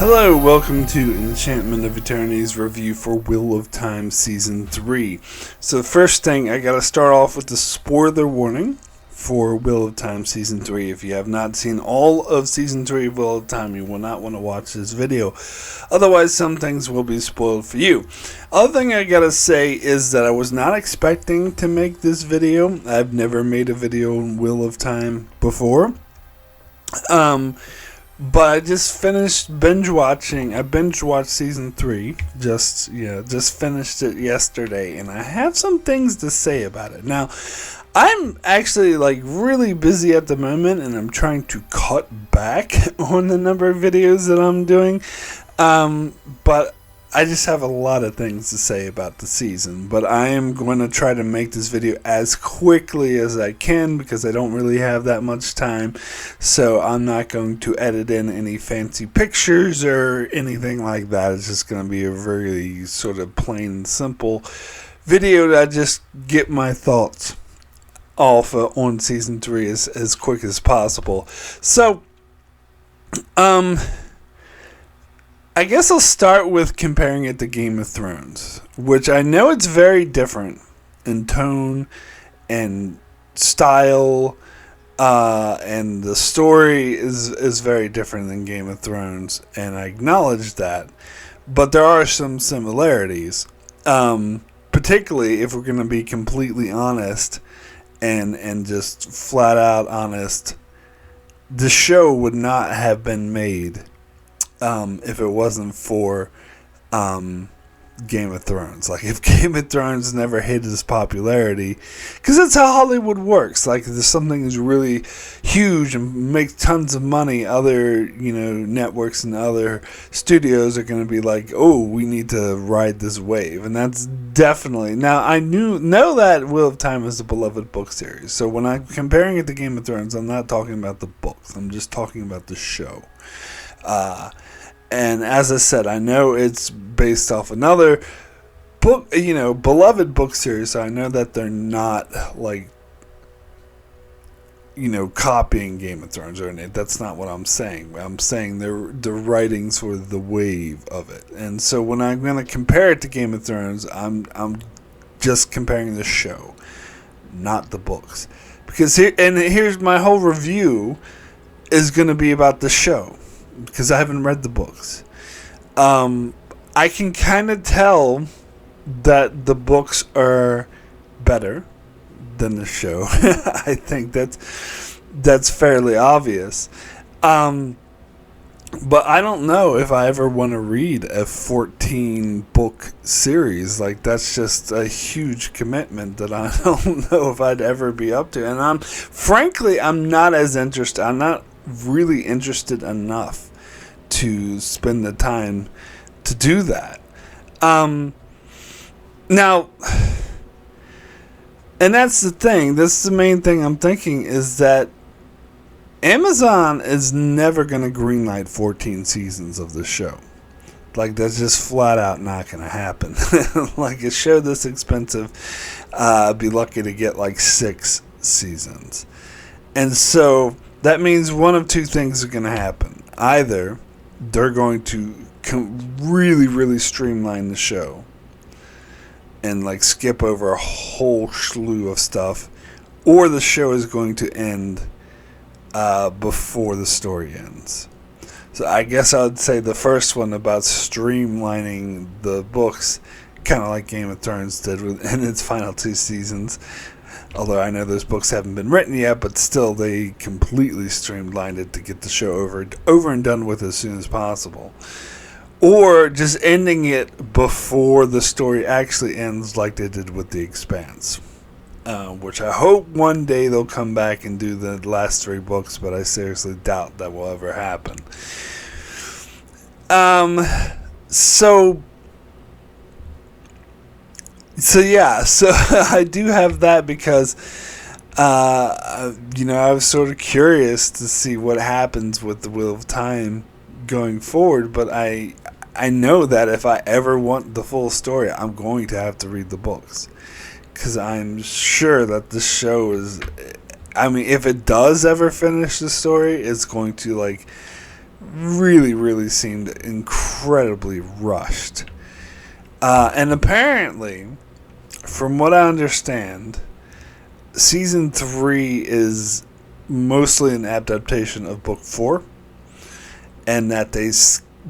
Hello, welcome to Enchantment of Eternity's review for Wheel of Time Season 3. So the first thing, I gotta start off with the spoiler warning for Wheel of Time Season 3. If you have not seen all of Season 3 of Wheel of Time, you will not want to watch this video. Otherwise, some things will be spoiled for you. Other thing I gotta say is that I was not expecting to make this video. I've never made a video on Wheel of Time before. But I just finished binge watching. I binge watched season 3. Just finished it yesterday, and I have some things to say about it. Now, I'm actually really busy at the moment, and I'm trying to cut back on the number of videos that I'm doing. But I just have a lot of things to say about the season, but I am going to try to make this video as quickly as I can because I don't really have that much time, so I'm not going to edit in any fancy pictures or anything like that. It's just going to be a very sort of plain and simple video that I just get my thoughts off on season 3 as quick as possible. So, I guess I'll start with comparing it to Game of Thrones, which I know it's very different in tone and style, and the story is very different than Game of Thrones, and I acknowledge that. But there are some similarities, particularly if we're going to be completely honest and just flat out honest. The show would not have been made if it wasn't for Game of Thrones. Like, if Game of Thrones never hit its popularity, because that's how Hollywood works. Like, if something is really huge and makes tons of money, other networks and other studios are going to be like, oh, we need to ride this wave. And that's definitely, now I know that Wheel of Time is a beloved book series, so when I'm comparing it to Game of Thrones, I'm not talking about the books, I'm just talking about the show. And as I said, I know it's based off another book, beloved book series. So I know that they're not copying Game of Thrones or anything. That's not what I'm saying. I'm saying the writings were the wave of it. And so when I'm going to compare it to Game of Thrones, I'm just comparing the show, not the books. Because here's my whole review is going to be about the show, because I haven't read the books. I can kind of tell that the books are better than the show. I think that's fairly obvious. But I don't know if I ever want to read a 14-book series. Like, that's just a huge commitment that I don't know if I'd ever be up to. And I'm not as interested. I'm not really interested enough to spend the time to do that. Now, and that's the thing. This is the main thing I'm thinking, is that Amazon is never going to greenlight 14 seasons of the show. Like, that's just flat out not going to happen. Like, a show this expensive, I'd be lucky to get 6 seasons. And so that means one of two things are going to happen. Either they're going to really, really streamline the show and skip over a whole slew of stuff, or the show is going to end before the story ends. So I guess I would say the first one, about streamlining the books, kind of like Game of Thrones did in its final 2 seasons. Although I know those books haven't been written yet, but still, they completely streamlined it to get the show over and done with as soon as possible. Or just ending it before the story actually ends, like they did with The Expanse. Which I hope one day they'll come back and do the last 3 books, but I seriously doubt that will ever happen. So I do have that because, I was sort of curious to see what happens with the Wheel of Time going forward, but I know that if I ever want the full story, I'm going to have to read the books, because I'm sure that the show is, if it does ever finish the story, it's going to really, really seemed incredibly rushed. And apparently, from what I understand, season 3 is mostly an adaptation of book 4, and that they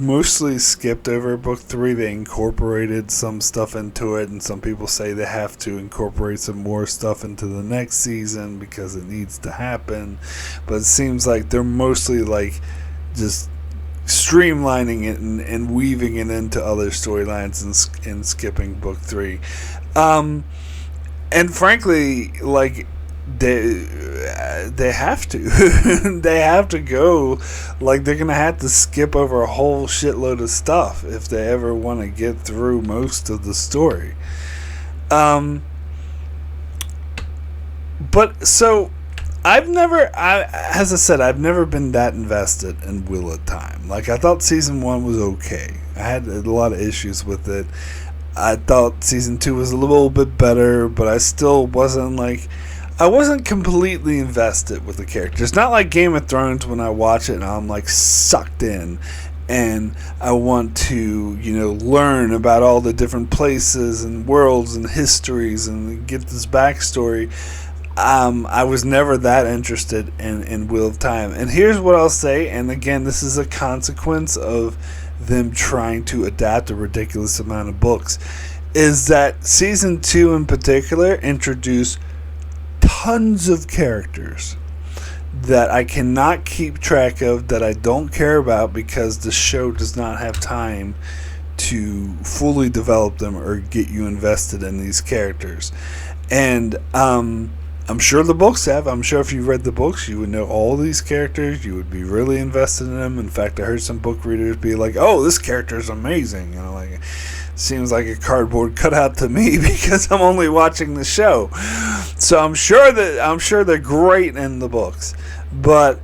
mostly skipped over book 3. They incorporated some stuff into it, and some people say they have to incorporate some more stuff into the next season because it needs to happen. But it seems like they're mostly like just streamlining it and weaving it into other storylines and skipping book 3. And frankly, like, they have to. They have to go. Like, they're gonna have to skip over a whole shitload of stuff if they ever want to get through most of the story. But so as I said, I've never been that invested in Wheel of Time. Like, I thought season 1 was okay. I had a lot of issues with it. I thought season 2 was a little bit better, but I still wasn't like, I wasn't completely invested with the characters. Not like Game of Thrones when I watch it and I'm like sucked in and I want to, learn about all the different places and worlds and histories and get this backstory. I was never that interested in Wheel of Time. And here's what I'll say, and again, this is a consequence of them trying to adapt a ridiculous amount of books, is that season 2 in particular introduced tons of characters that I cannot keep track of, that I don't care about because the show does not have time to fully develop them or get you invested in these characters. And I'm sure the books have. I'm sure if you read the books, you would know all these characters. You would be really invested in them. In fact, I heard some book readers be like, "Oh, this character is amazing." Like, seems like a cardboard cutout to me because I'm only watching the show. So I'm sure they're great in the books. But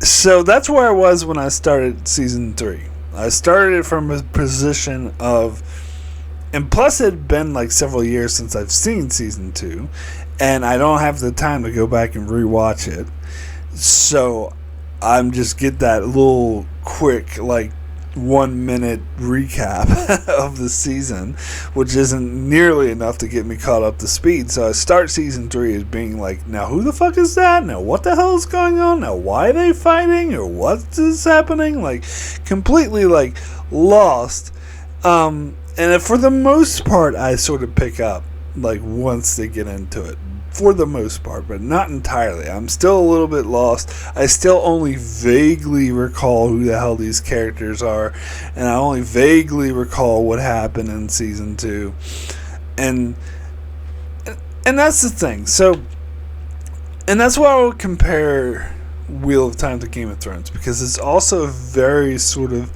so that's where I was when I started season 3. I started it from a position of, and plus it had been like several years since I've seen season 2, and I don't have the time to go back and rewatch it. So I'm just get that little quick, like, 1 minute recap of the season, which isn't nearly enough to get me caught up to speed. So I start season 3 as being like, now who the fuck is that? Now what the hell is going on? Now why are they fighting? Or what is happening? Like, completely like lost. And for the most part, I sort of pick up, like, once they get into it. For the most part, but not entirely. I'm still a little bit lost. I still only vaguely recall who the hell these characters are, and I only vaguely recall what happened in season 2. And that's the thing. So, and that's why I would compare Wheel of Time to Game of Thrones, because it's also a very sort of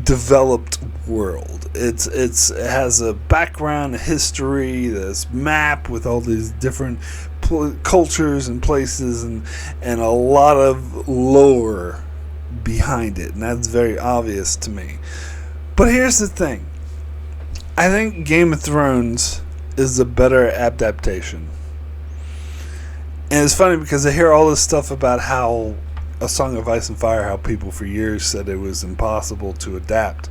developed world. It has a background, a history, this map with all these different cultures and places, and a lot of lore behind it, and that's very obvious to me. But here's the thing. I think Game of Thrones is a better adaptation. And it's funny because I hear all this stuff about how A Song of Ice and Fire, how people for years said it was impossible to adapt.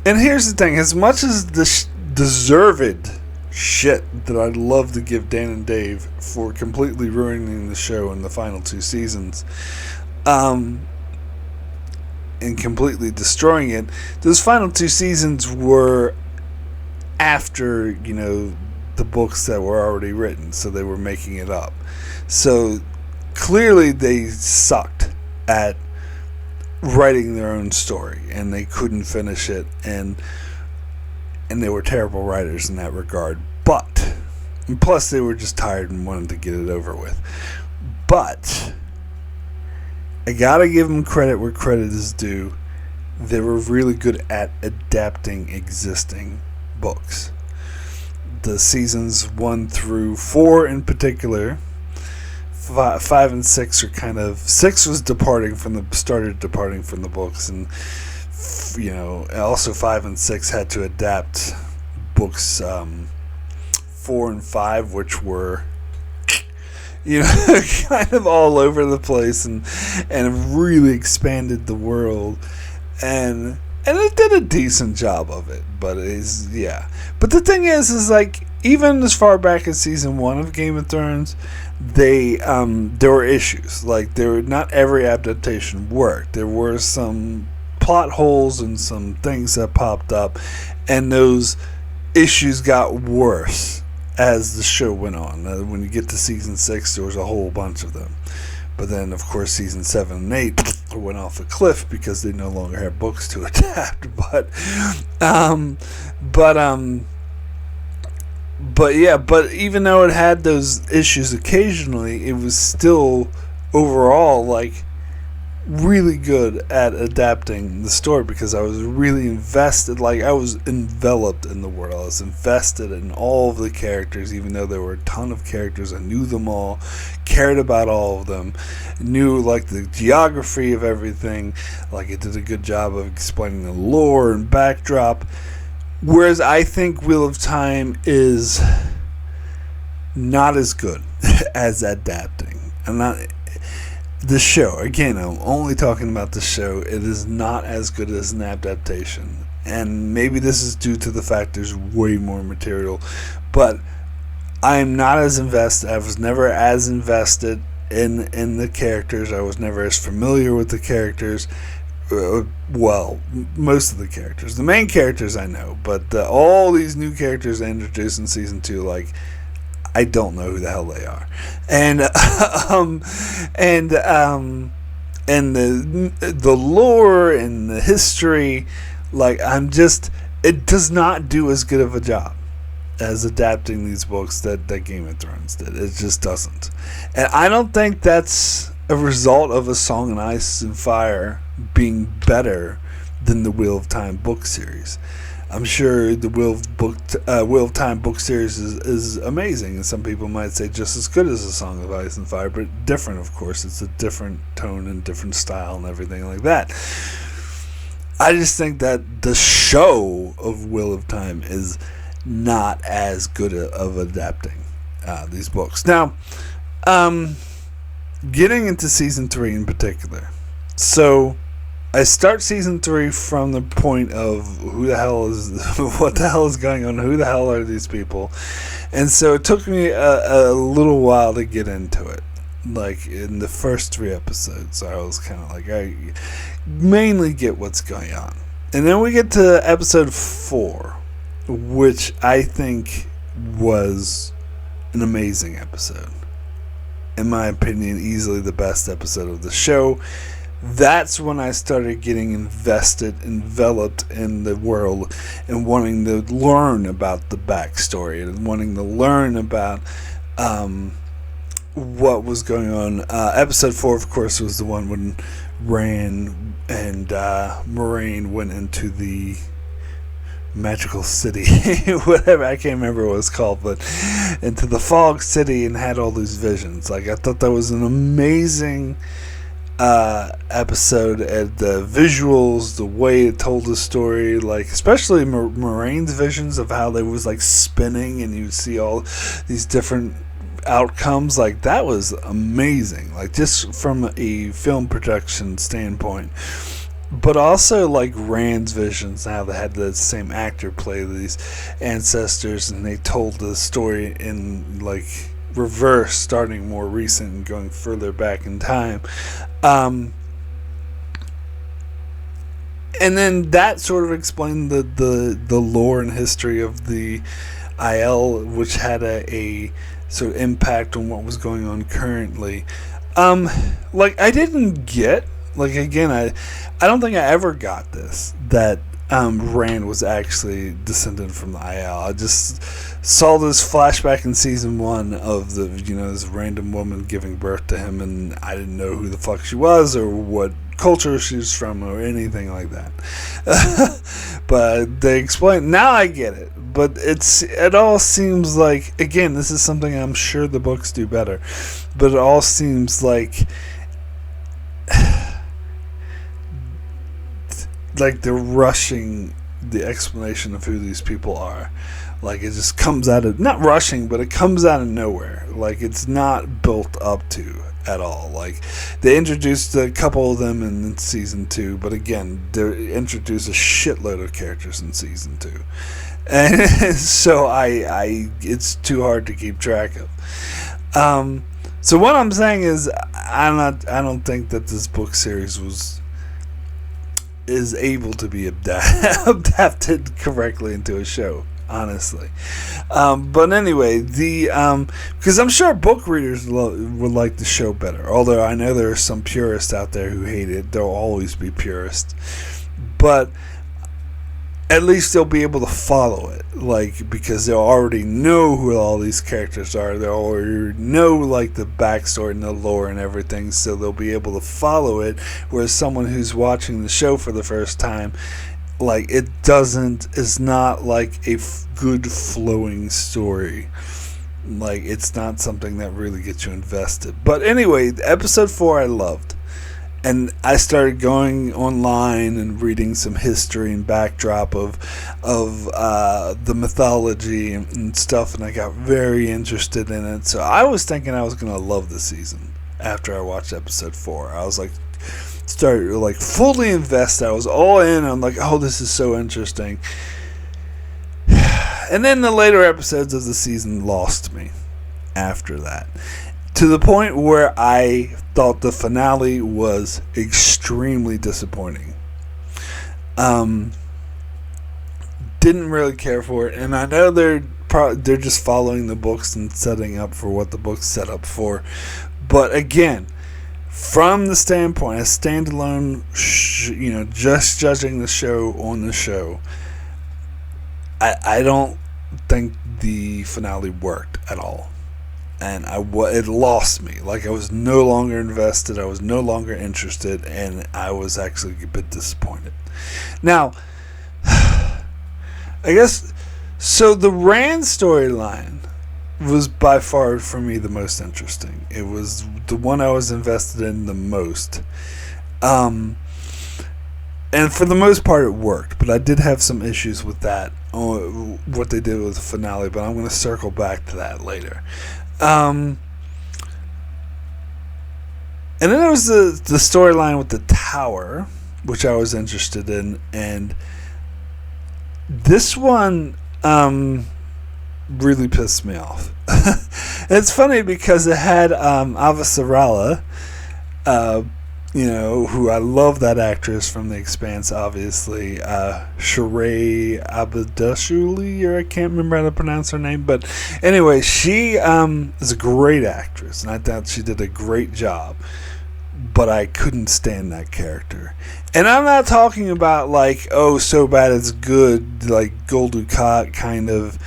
And here's the thing, as much as the deserved shit that I'd love to give Dan and Dave for completely ruining the show in the final 2 seasons, and completely destroying it, those final 2 seasons were after, the books that were already written, so they were making it up. So clearly they sucked at writing their own story, and they couldn't finish it, and they were terrible writers in that regard. But, and plus they were just tired and wanted to get it over with. But I gotta give them credit where credit is due. They were really good at adapting existing books. The seasons 1 through 4 in particular, 5 and 6 are kind of, 6 was started departing from the books, and also 5 and 6 had to adapt books 4 and 5, which were kind of all over the place, and really expanded the world, and it did a decent job of it. But But the thing is like, even as far back as season 1 of Game of Thrones, there were issues. Like, not every adaptation worked. There were some plot holes and some things that popped up, and those issues got worse as the show went on. When you get to season 6, there was a whole bunch of them. But then, of course, season 7 and 8 went off a cliff because they no longer had books to adapt. But even though it had those issues occasionally, it was still overall like really good at adapting the story, because I was really invested. Like, I was enveloped in the world. I was invested in all of the characters, even though there were a ton of characters. I knew them all, cared about all of them, knew like the geography of everything. Like, it did a good job of explaining the lore and backdrop. Whereas I think Wheel of Time is not as good as adapting. The show, again, I'm only talking about the show. It is not as good as an adaptation. And maybe this is due to the fact there's way more material. But I am not as invested. I was never as invested in the characters. I was never as familiar with the characters. Well, most of the characters. The main characters I know. But all these new characters they introduced in season 2, like, I don't know who the hell they are, and the lore and the history, like, it does not do as good of a job as adapting these books that Game of Thrones did. It just doesn't, and I don't think that's a result of A Song of Ice and Fire being better than the Wheel of Time book series. I'm sure the Wheel of Time book series is amazing, and some people might say just as good as A Song of Ice and Fire, but different, of course. It's a different tone and different style and everything like that. I just think that the show of Wheel of Time is not as good of adapting these books. Now, getting into season 3 in particular. So, I start season 3 from the point of what the hell is going on, who the hell are these people, and so it took me a little while to get into it. Like, in the first 3 episodes, I was kind of like, I mainly get what's going on, and then we get to episode 4, which I think was an amazing episode. In my opinion, easily the best episode of the show. That's when I started getting enveloped in the world, and wanting to learn about the backstory, and wanting to learn about what was going on. Episode 4, of course, was the one when Rand and Moiraine went into the magical city, whatever, I can't remember what it was called, but into the fog city and had all these visions. Like, I thought that was an amazing episode, and the visuals, the way it told the story, like especially Moraine's visions of how they was like spinning and you see all these different outcomes, like that was amazing, like just from a film production standpoint. But also like Rand's visions, how they had the same actor play these ancestors, and they told the story in like reverse, starting more recent and going further back in time. And then that sort of explained the lore and history of the Aiel, which had a sort of impact on what was going on currently. Like, I didn't get, like, again, I don't think I ever got this, that Rand was actually descended from the Aiel. I just saw this flashback in season 1 of this random woman giving birth to him, and I didn't know who the fuck she was or what culture she was from or anything like that. But they explain, now I get it. But it all seems like, again, this is something I'm sure the books do better, but it all seems like they're rushing the explanation of who these people are. Like, it just comes out of, not rushing, but it comes out of nowhere. Like, it's not built up to at all. Like, they introduced a couple of them in season 2, but again, they introduced a shitload of characters in season 2. And so I it's too hard to keep track of. So what I'm saying is, I don't think that this book series is able to be adapted correctly into a show, honestly. But anyway, because I'm sure book readers would like the show better. Although I know there are some purists out there who hate it. There'll always be purists, but at least they'll be able to follow it, like, because they'll already know who all these characters are. They'll already know, like, the backstory and the lore and everything, so they'll be able to follow it. Whereas someone who's watching the show for the first time, like, it's not like a good flowing story. Like, it's not something that really gets you invested. But anyway, episode 4 I loved. And I started going online and reading some history and backdrop of the mythology and stuff, and I got very interested in it. So I was thinking I was going to love the season after I watched episode 4. I was like, started like fully invested. I was all in. I'm like, oh, this is so interesting. And then the later episodes of the season lost me after that, to the point where I thought the finale was extremely disappointing. Didn't really care for it, and I know they're just following the books and setting up for what the books set up for. But again, from the standpoint, a standalone, just judging the show on the show, I don't think the finale worked at all. And it lost me. Like, I was no longer invested, I was no longer interested, and I was actually a bit disappointed. Now, I guess, so the Rand storyline was by far, for me, the most interesting. It was the one I was invested in the most. And for the most part, it worked, but I did have some issues with that, what they did with the finale, but I'm going to circle back to that later. And then there was the storyline with the tower, which I was interested in, and this one really pissed me off. It's funny because it had Avasarala, who I love, that actress from The Expanse, obviously. Sheree Abedashuli, or I can't remember how to pronounce her name. But anyway, she is a great actress, and I thought she did a great job. But I couldn't stand that character. And I'm not talking about, like, oh, so bad it's good, like Gul Dukat kind of,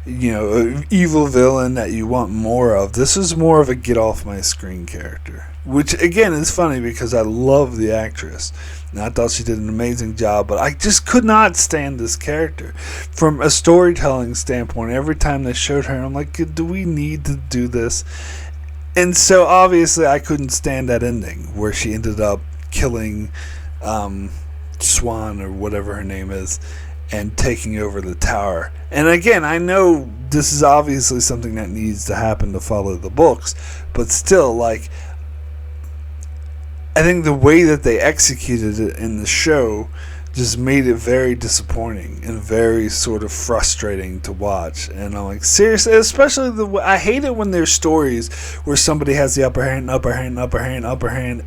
evil villain that you want more of. This is more of a get off my screen character. Which, again, is funny because I love the actress. And I thought she did an amazing job, but I just could not stand this character. From a storytelling standpoint, every time they showed her, I'm like, do we need to do this? And so, obviously, I couldn't stand that ending, where she ended up killing Swan, or whatever her name is, and taking over the tower. And again, I know this is obviously something that needs to happen to follow the books, but still, like, I think the way that they executed it in the show just made it very disappointing and very sort of frustrating to watch. And I'm like, seriously, especially I hate it when there's stories where somebody has the upper hand,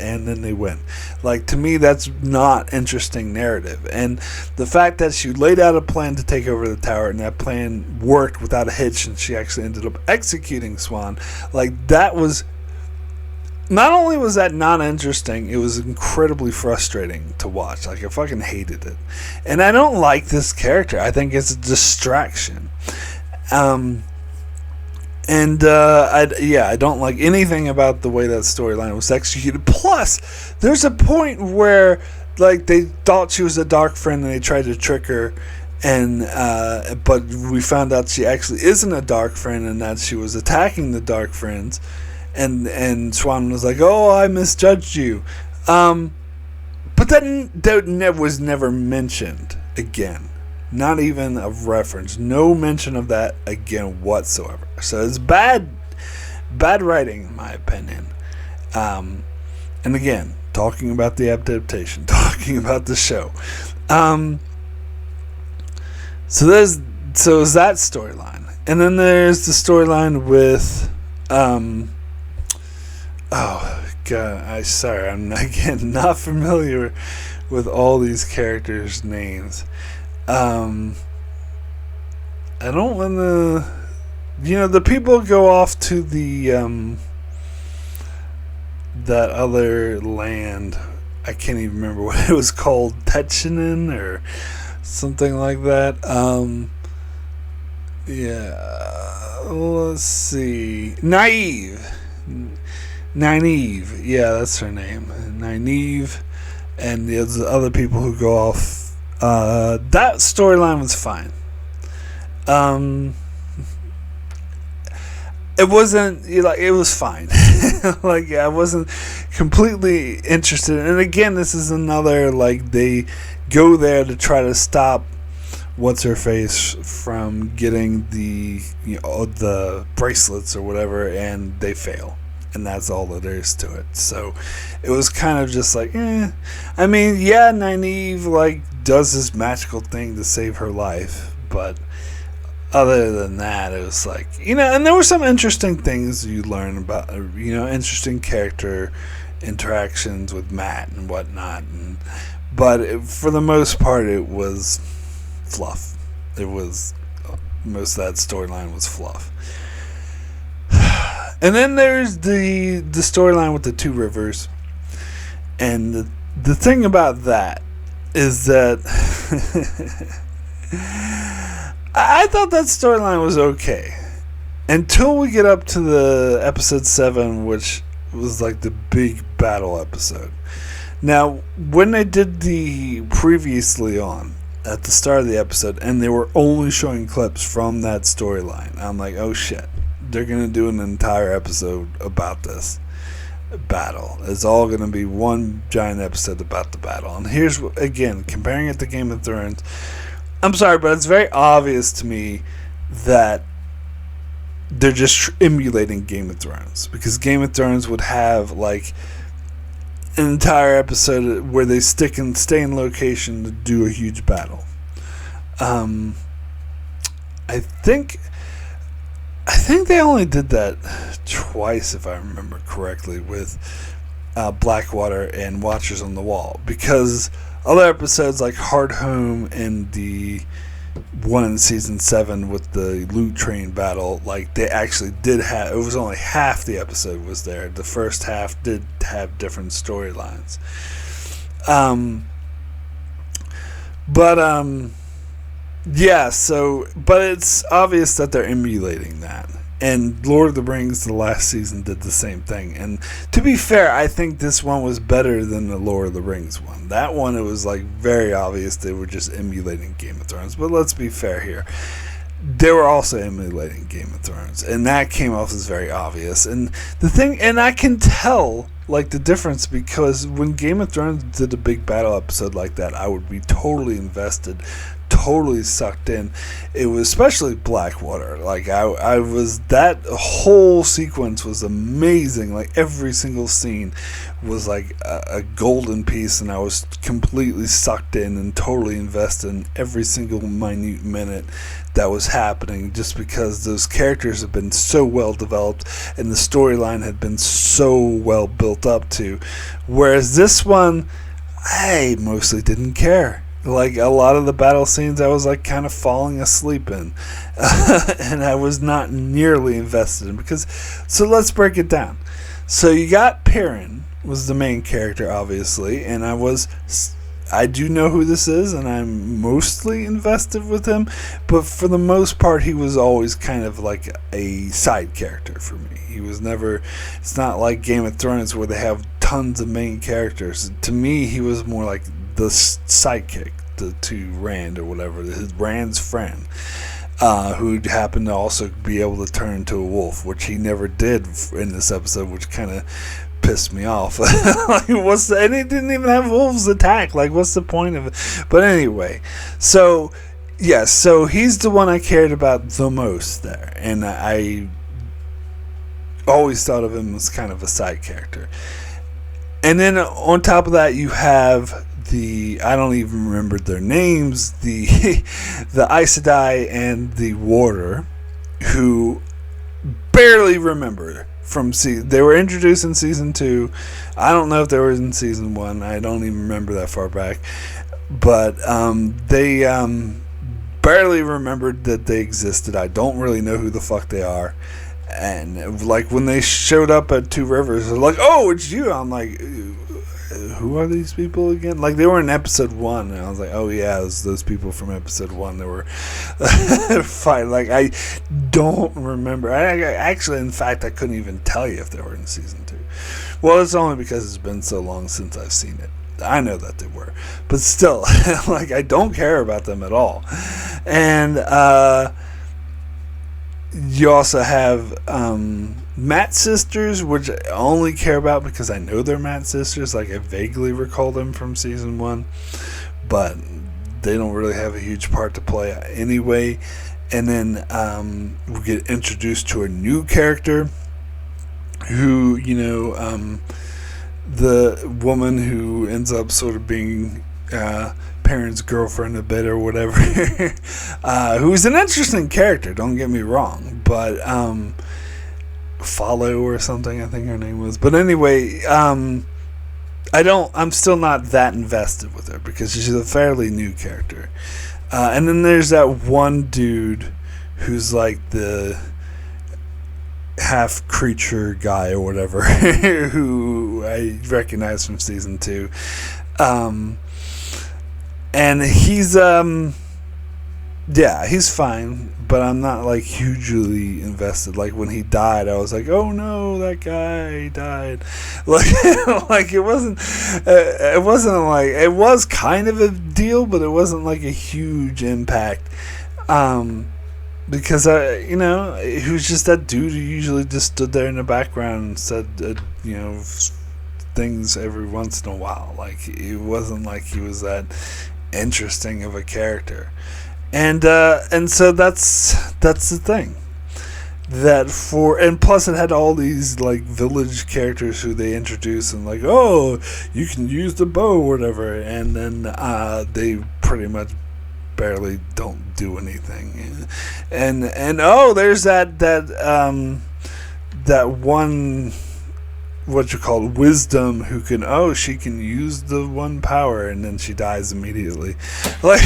and then they win. Like, to me, that's not interesting narrative. And the fact that she laid out a plan to take over the tower, and that plan worked without a hitch, and she actually ended up executing Swan, like, that was... Not only was that not interesting, it was incredibly frustrating to watch. Like, I fucking hated it. And I don't like this character. I think it's a distraction. I don't like anything about the way that storyline was executed. Plus, there's a point where, like, they thought she was a dark friend and they tried to trick her. But we found out she actually isn't a dark friend, and that she was attacking the dark friends. And Swan was like, oh, I misjudged you. But that was never mentioned again. Not even a reference. No mention of that again whatsoever. So it's bad writing, in my opinion. And again, talking about the adaptation, talking about the show. So it's that storyline, and then there's the storyline with, oh god, I'm again not familiar with all these characters' names. I don't want to, the people go off to the that other land. I can't even remember what it was called, Tetchinen or something like that. Let's see. Nynaeve. Yeah, that's her name. Nynaeve. And the other people who go off. That storyline was fine. It wasn't, it was fine. I wasn't completely interested. And again, this is another, they go there to try to stop what's-her-face from getting the bracelets or whatever, and they fail. And that's all that there is to it. So it was kind of just Nynaeve, does this magical thing to save her life, but other than that, it was and there were some interesting things you learn about, interesting character interactions with Matt and whatnot. But for the most part, it was fluff. Most of that storyline was fluff. And then there's the storyline with the two rivers. And the thing about that is that I thought that storyline was okay until we get up to the episode 7, which was the big battle episode. Now, when they did the previously on at the start of the episode, and they were only showing clips from that storyline, I'm like, oh shit, they're gonna do an entire episode about this battle. It's all gonna be one giant episode about the battle. And here's, again, comparing it to Game of Thrones, I'm sorry, but it's very obvious to me that they're just emulating Game of Thrones, because Game of Thrones would have an entire episode where they stay in location to do a huge battle. I think they only did that twice, if I remember correctly, with Blackwater and Watchers on the Wall, because other episodes like Hardhome and the one in season 7 with the loot train battle, they actually did have, it was only half the episode was there. The first half did have different storylines. But it's obvious that they're emulating that. And Lord of the Rings, the last season, did the same thing. And to be fair, I think this one was better than the Lord of the Rings one. That one, it was very obvious they were just emulating Game of Thrones. But let's be fair here. They were also emulating Game of Thrones. And that came off as very obvious. And I can tell, the difference, because when Game of Thrones did a big battle episode like that, I would be totally invested, totally sucked in. It was especially Blackwater. I was, that whole sequence was amazing. Every single scene was a golden piece, and I was completely sucked in and totally invested in every single minute minute that was happening, just because those characters have been so well developed and the storyline had been so well built up to. Whereas this one, I mostly didn't care. A lot of the battle scenes, I was kind of falling asleep in, and I was not nearly invested in, so let's break it down. So you got Perrin was the main character, obviously, and I do know who this is, and I'm mostly invested with him, but for the most part, he was always kind of a side character for me. He was never, it's not like Game of Thrones where they have tons of main characters. To me, he was more like the sidekick to Rand or whatever, Rand's friend, who happened to also be able to turn into a wolf, which he never did in this episode, which kind of pissed me off. And he didn't even have wolves attack. What's the point of it? But anyway, so Yes, so he's the one I cared about the most there, and I always thought of him as kind of a side character. And then on top of that, you have the, I don't even remember their names, the the Aes Sedai and the Warder, who barely remember from they were introduced in season 2. I don't know if they were in season 1. I don't even remember that far back, but they barely remembered that they existed. I don't really know who the fuck they are. And like when they showed up at Two Rivers, they're like, "Oh, it's you." I'm like, "Who are these people again?" Like they were in episode 1, and I was like, "Oh yeah, it was those people from episode 1 that were fighting." Like I don't remember. I actually, in fact, I couldn't even tell you if they were in season 2. Well, it's only because it's been so long since I've seen it. I know that they were, but still, like I don't care about them at all. And you also have Matt sisters, which I only care about because I know they're Matt sisters. Like I vaguely recall them from season 1, but they don't really have a huge part to play anyway. And then we get introduced to a new character who, the woman who ends up sort of being parents' girlfriend a bit or whatever, who's an interesting character, don't get me wrong, but Follow or something I think her name was. But anyway, I'm still not that invested with her because she's a fairly new character. And then there's that one dude who's like the half creature guy or whatever who I recognize from season 2. And he's he's fine, but I'm not like hugely invested. Like when he died, I was like, "Oh no, that guy died." Like, like it wasn't like, it was kind of a deal, but it wasn't like a huge impact. Because he was just that dude who usually just stood there in the background and said, things every once in a while. Like it wasn't like he was that interesting of a character. And so that's the thing. And plus it had all these like village characters who they introduce and like, "Oh, you can use the bow or whatever," and then they pretty much barely don't do anything. And there's that one, what you call wisdom, who can, she can use the one power, and then she dies immediately. Like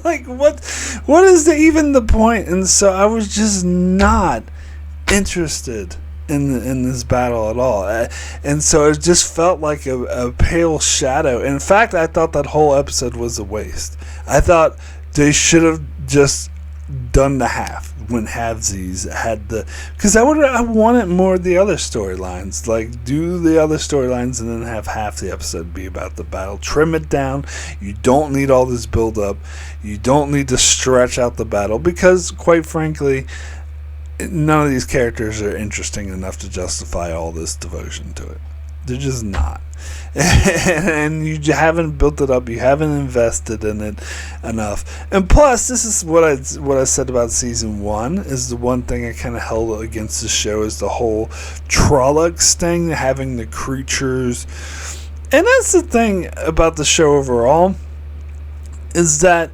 like what is even the point? And so I was just not interested in this battle at all, and so it just felt like a pale shadow. In fact, I thought that whole episode was a waste. I thought they should have just done the half when halvesies had because I wanted more of the other storylines. Like do the other storylines and then have half the episode be about the battle. Trim it down. You don't need all this build up. You don't need to stretch out the battle because, quite frankly, none of these characters are interesting enough to justify all this devotion to it. They're just not. And you haven't built it up. You haven't invested in it enough. And plus, this is what I said about season 1 is the one thing I kind of held against the show is the whole Trollocs thing, having the creatures. And that's the thing about the show overall, is that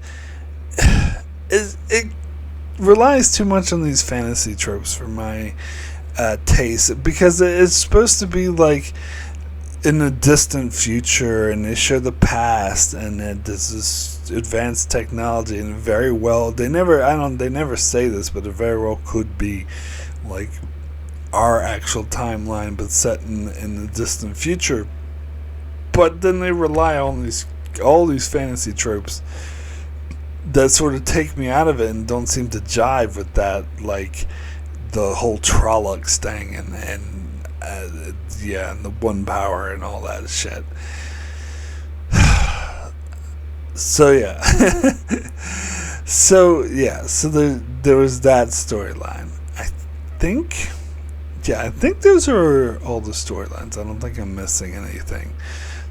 it relies too much on these fantasy tropes for my taste, because it's supposed to be like in the distant future, and they show the past, and there's this advanced technology, and they never say this, but it very well could be like our actual timeline, but set in the distant future. But then they rely on all these fantasy tropes that sort of take me out of it and don't seem to jive with that, like the whole Trollocs thing and the one power and all that shit. So there was that storyline. I think those are all the storylines. I don't think I'm missing anything.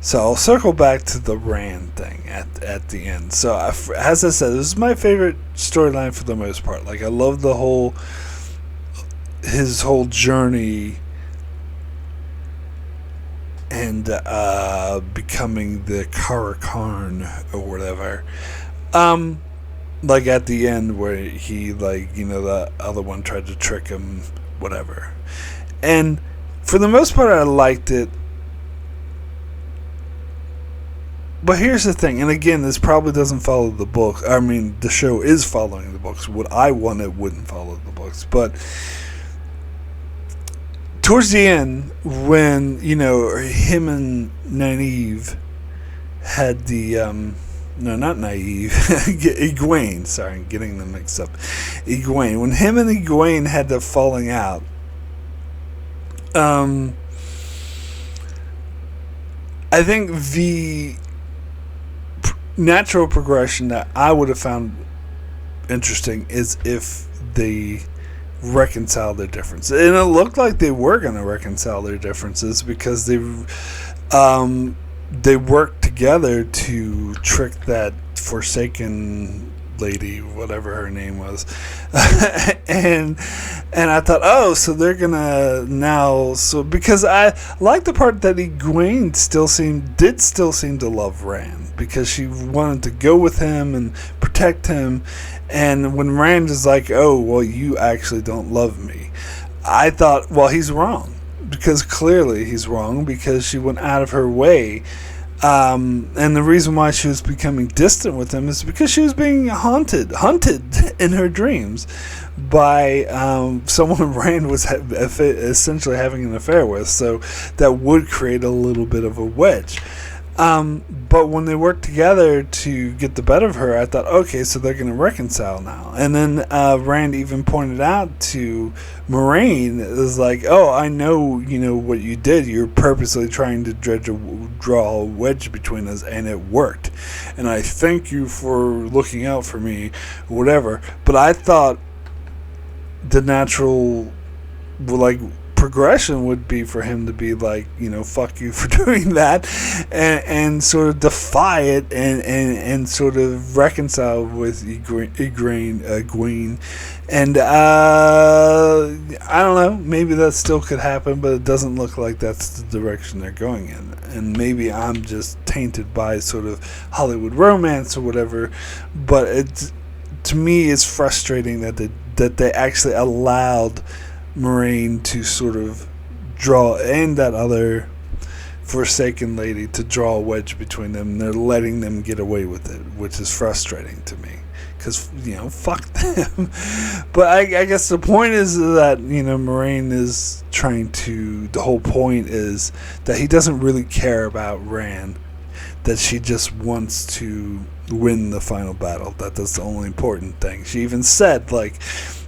So I'll circle back to the Rand thing at the end. So as I said, this is my favorite storyline for the most part. Like, I love his whole journey and becoming the Karakarn or whatever. Like at the end where he, like, the other one tried to trick him, whatever. And for the most part, I liked it. But here's the thing, and again, this probably doesn't follow the book. I mean, the show is following the books. What I wanted wouldn't follow the books. But towards the end, when, him and Nynaeve had the, no, not Nynaeve, Egwene, sorry, I'm getting them mixed up. Egwene. When him and Egwene had the falling out, I think the natural progression that I would have found interesting is if they reconcile their differences. And it looked like they were going to reconcile their differences because they worked together to trick that Forsaken lady, whatever her name was. and I thought, so they're gonna now, because I like the part that Egwene did still seem to love Rand, because she wanted to go with him and protect him. And when Rand is like, oh, well, you actually don't love me, I thought, well, he's wrong, because clearly he's wrong, because she went out of her way. And the reason why she was becoming distant with him is because she was being hunted in her dreams by someone Rand was essentially having an affair with. So that would create a little bit of a wedge. But when they worked together to get the better of her, I thought, okay, so they're going to reconcile now. And then Rand even pointed out to Moiraine, it was like, oh, I know, what you did. You're purposely trying to draw a wedge between us, and it worked. And I thank you for looking out for me, whatever. But I thought the natural, progression would be for him to be like, fuck you for doing that, and sort of defy it and sort of reconcile with Egwene. And I don't know, maybe that still could happen, but it doesn't look like that's the direction they're going in. And maybe I'm just tainted by sort of Hollywood romance or whatever, but to me it's frustrating that they actually allowed Moiraine to sort of draw, and that other Forsaken lady to draw a wedge between them. They're letting them get away with it, which is frustrating to me, because fuck them. But I guess the point is that Moiraine is trying to. The whole point is that he doesn't really care about Rand. That she just wants to win the final battle. That's the only important thing. She even said, like,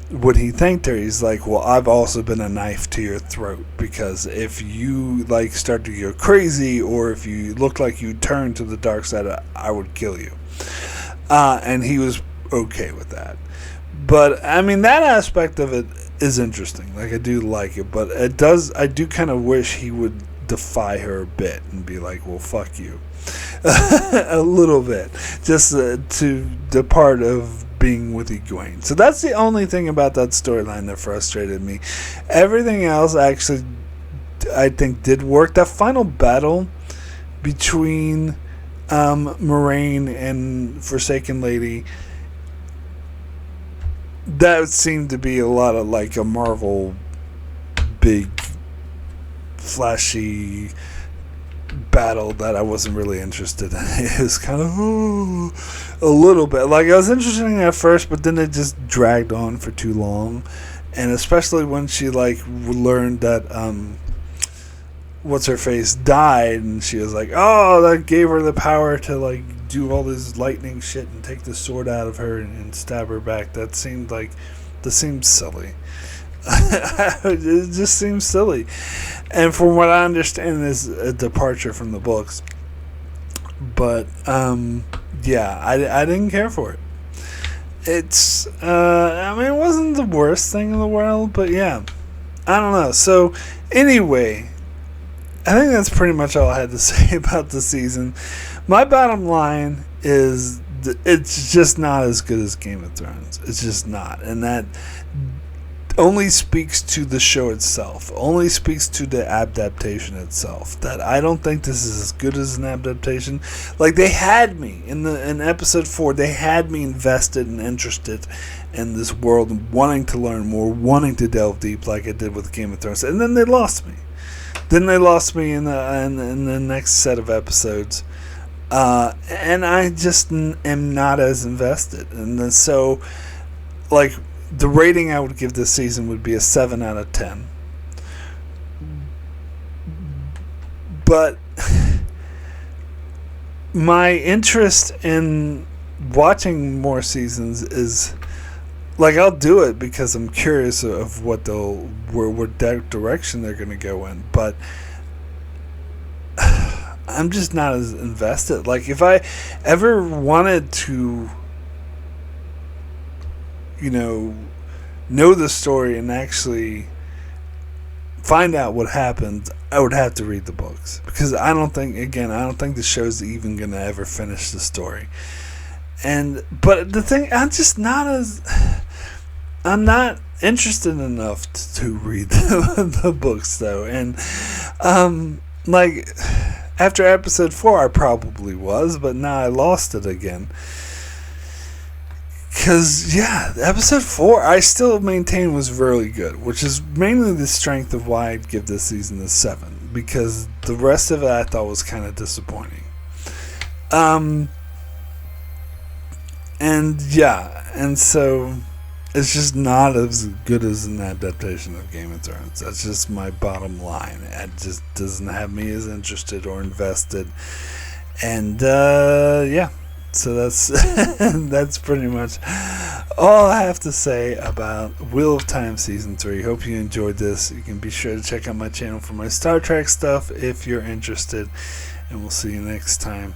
when he thanked her, he's like, well, I've also been a knife to your throat, because if you start to go crazy, or if you look like you turn to the dark side, I would kill you. And he was okay with that. But I mean, that aspect of it is interesting. Like, I do like it, but I do kind of wish he would defy her a bit and be like, well, fuck you. A little bit, just to the part of being with Egwene. So that's the only thing about that storyline that frustrated me. Everything else actually, I think, did work. That final battle between Moiraine and Forsaken Lady, that seemed to be a lot of like a Marvel big flashy battle that I wasn't really interested in. It was kind of a little bit like, I was interested in it at first, but then it just dragged on for too long. And especially when she learned that what's her face died, and she was like, oh, that gave her the power to do all this lightning shit and take the sword out of her and stab her back. That seemed silly. It just seems silly, and from what I understand, is a departure from the books. But yeah, I didn't care for it. It's I mean, it wasn't the worst thing in the world, but yeah, I don't know. So anyway, I think that's pretty much all I had to say about the season. My bottom line is it's just not as good as Game of Thrones. It's just not. And that only speaks to the show itself, only speaks to the adaptation itself. That I don't think this is as good as an adaptation. Like, they had me in episode 4, they had me invested and interested in this world, wanting to learn more, wanting to delve deep like I did with Game of Thrones, and then they lost me. Then they lost me in the next set of episodes, and I just am not as invested. And then so, like, the rating I would give this season would be a 7 out of 10. But my interest in watching more seasons is, like, I'll do it because I'm curious of what direction they're going to go in. But I'm just not as invested. Like, if I ever wanted to, know the story and actually find out what happened, I would have to read the books, because I don't think the show's even gonna ever finish the story. But the thing, I'm not interested enough to read the books though. And like, after episode 4 I probably was, but now I lost it again. Because, episode 4 I still maintain was really good, which is mainly the strength of why I'd give this season a 7, because the rest of it I thought was kind of disappointing. And so it's just not as good as an adaptation of Game of Thrones. That's just my bottom line. It just doesn't have me as interested or invested. And, so that's that's pretty much all I have to say about Wheel of Time Season 3. Hope you enjoyed this. You can be sure to check out my channel for my Star Trek stuff if you're interested. And we'll see you next time.